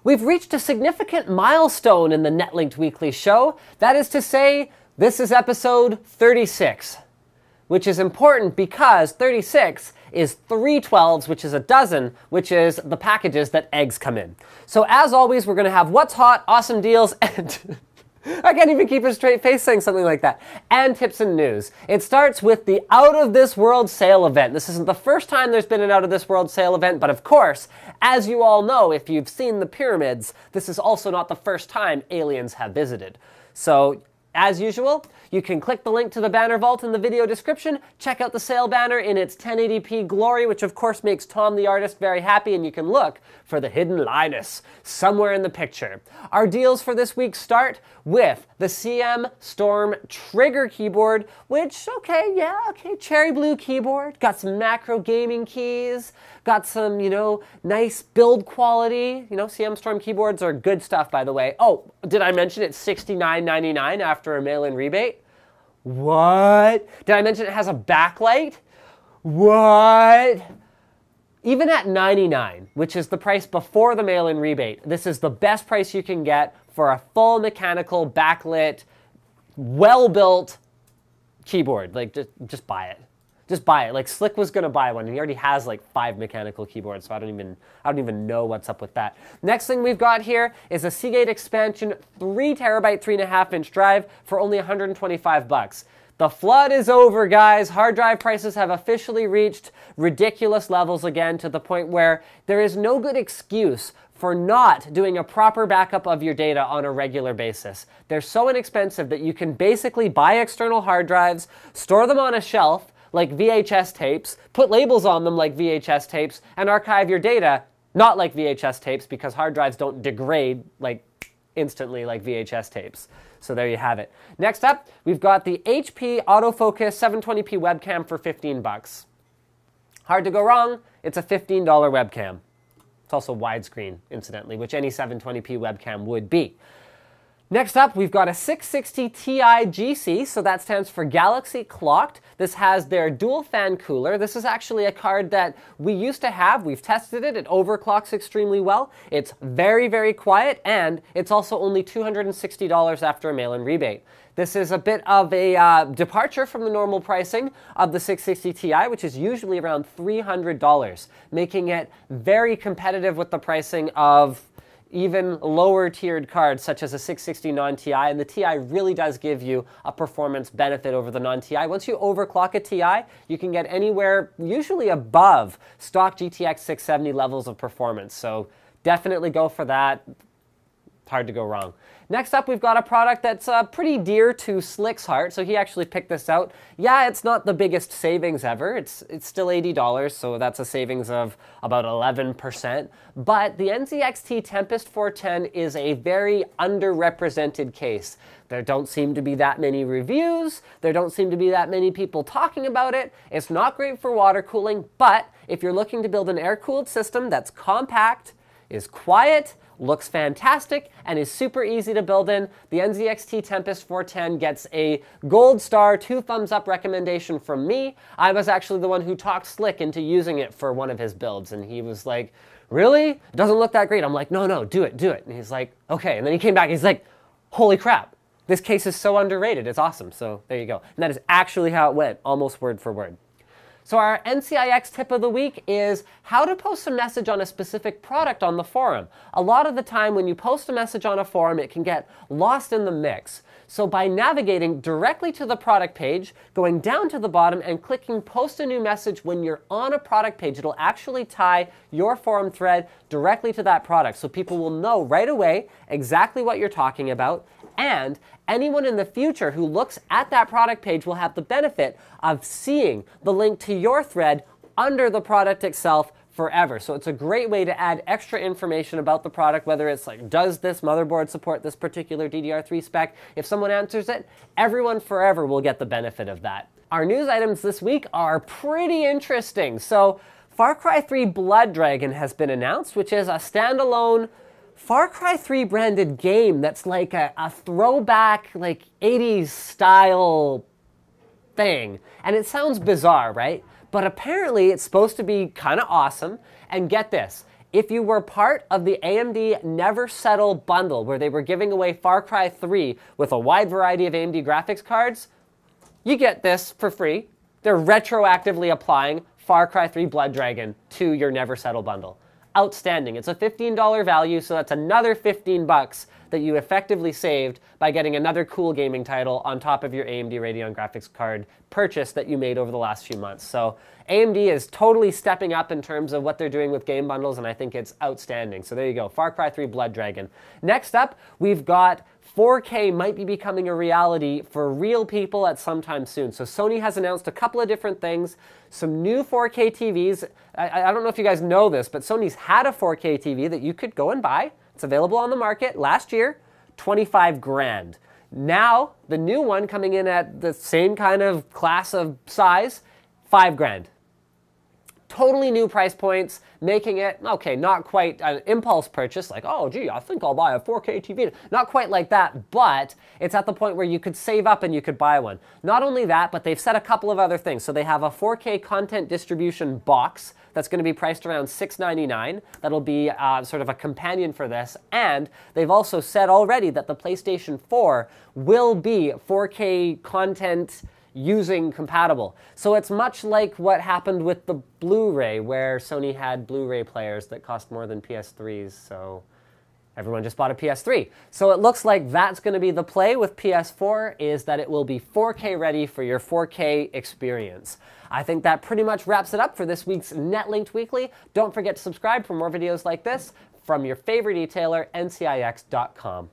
We've reached a significant milestone in the Netlinked Weekly show. That is to say, this is episode 36, which is important because 36 is 3 12s, which is a dozen, which is the packages that eggs come in. So as always, we're going to have what's hot, awesome deals, and I can't even keep a straight face saying something like that, and tips and news. It starts with the Out of This World sale event. This isn't the first time there's been an Out of This World sale event, but of course, as you all know, if you've seen the pyramids, this is also not the first time aliens have visited. So, as usual, you can click the link to the banner vault in the video description, check out the sale banner in its 1080p glory, which of course makes Tom the artist very happy, and you can look for the hidden Linus somewhere in the picture. Our deals for this week start with the CM Storm Trigger keyboard, which, okay, cherry blue keyboard, got some macro gaming keys, got some, nice build quality. CM Storm keyboards are good stuff, by the way. Oh, did I mention it's $69.99 after a mail-in rebate? What? Did I mention it has a backlight? What? Even at $99, which is the price before the mail-in rebate, this is the best price you can get for a full mechanical, backlit, well-built keyboard. Like, just buy it. Just buy it. Like, Slick was gonna buy one, and he already has like 5 mechanical keyboards, so I don't even know what's up with that. Next thing we've got here is a Seagate Expansion 3 terabyte, 3.5-inch drive for only $125. The flood is over, guys. Hard drive prices have officially reached ridiculous levels again, to the point where there is no good excuse for not doing a proper backup of your data on a regular basis. They're so inexpensive that you can basically buy external hard drives, store them on a shelf like VHS tapes, put labels on them like VHS tapes, and archive your data not like VHS tapes, because hard drives don't degrade like instantly like VHS tapes. So there you have it. Next up, we've got the HP Autofocus 720p webcam for $15. Hard to go wrong, it's a $15 webcam. It's also widescreen, incidentally, which any 720p webcam would be. Next up, we've got a 660 Ti GC, so that stands for Galaxy Clocked. This has their dual fan cooler. This is actually a card that we used to have. We've tested it. It overclocks extremely well. It's very, very quiet, and it's also only $260 after a mail-in rebate. This is a bit of a departure from the normal pricing of the 660 Ti, which is usually around $300, making it very competitive with the pricing of even lower tiered cards such as a 660 non-Ti, and the Ti really does give you a performance benefit over the non-Ti. Once you overclock a Ti, you can get anywhere usually above stock GTX 670 levels of performance, so definitely go for that. Hard to go wrong. Next up, we've got a product that's pretty dear to Slick's heart, so he actually picked this out. Yeah, it's not the biggest savings ever. It's still $80, so that's a savings of about 11%. But the NZXT Tempest 410 is a very underrepresented case. There don't seem to be that many reviews. There don't seem to be that many people talking about it. It's not great for water cooling, but if you're looking to build an air-cooled system that's compact, is quiet, looks fantastic, and is super easy to build in, the NZXT Tempest 410 gets a gold star, 2 thumbs up recommendation from me. I was actually the one who talked Slick into using it for one of his builds, and he was like, really? It doesn't look that great. I'm like, no, do it. And he's like, okay. And then he came back, he's like, holy crap, this case is so underrated. It's awesome. So there you go. And that is actually how it went, almost word for word. So our NCIX tip of the week is how to post a message on a specific product on the forum. A lot of the time when you post a message on a forum, it can get lost in the mix. So by navigating directly to the product page, going down to the bottom and clicking post a new message when you're on a product page, it'll actually tie your forum thread directly to that product. So people will know right away exactly what you're talking about, and anyone in the future who looks at that product page will have the benefit of seeing the link to your thread under the product itself forever. So it's a great way to add extra information about the product, whether it's like, does this motherboard support this particular DDR3 spec? If someone answers it, everyone forever will get the benefit of that. Our news items this week are pretty interesting. So Far Cry 3 Blood Dragon has been announced, which is a standalone Far Cry 3 branded game that's like a throwback, like 80s style thing. And it sounds bizarre, right? But apparently it's supposed to be kind of awesome. And get this, If you were part of the AMD Never Settle bundle, where they were giving away Far Cry 3 with a wide variety of AMD graphics cards, you get this for free. They're retroactively applying Far Cry 3 Blood Dragon to your Never Settle bundle. Outstanding. It's a $15 value, so that's another 15 bucks that you effectively saved by getting another cool gaming title on top of your AMD Radeon graphics card purchase that you made over the last few months. So AMD is totally stepping up in terms of what they're doing with game bundles, and I think it's outstanding. So there you go, Far Cry 3 Blood Dragon. Next up, we've got 4K might be becoming a reality for real people at some time soon. So Sony has announced a couple of different things. Some new 4K TVs. I don't know if you guys know this, but Sony's had a 4K TV that you could go and buy. It's available on the market last year, 25 grand. Now, the new one coming in at the same kind of class of size, 5 grand. Totally new price points, making it, okay, not quite an impulse purchase, like, oh, gee, I think I'll buy a 4K TV. Not quite like that, but it's at the point where you could save up and you could buy one. Not only that, but they've said a couple of other things. So they have a 4K content distribution box that's going to be priced around $699. That'll be sort of a companion for this. And they've also said already that the PlayStation 4 will be 4K content using compatible. So it's much like what happened with the Blu-ray, where Sony had Blu-ray players that cost more than PS3s, so everyone just bought a PS3. So it looks like that's going to be the play with PS4, is that it will be 4K ready for your 4K experience. I think that pretty much wraps it up for this week's Netlinked Weekly. Don't forget to subscribe for more videos like this from your favorite retailer, NCIX.com.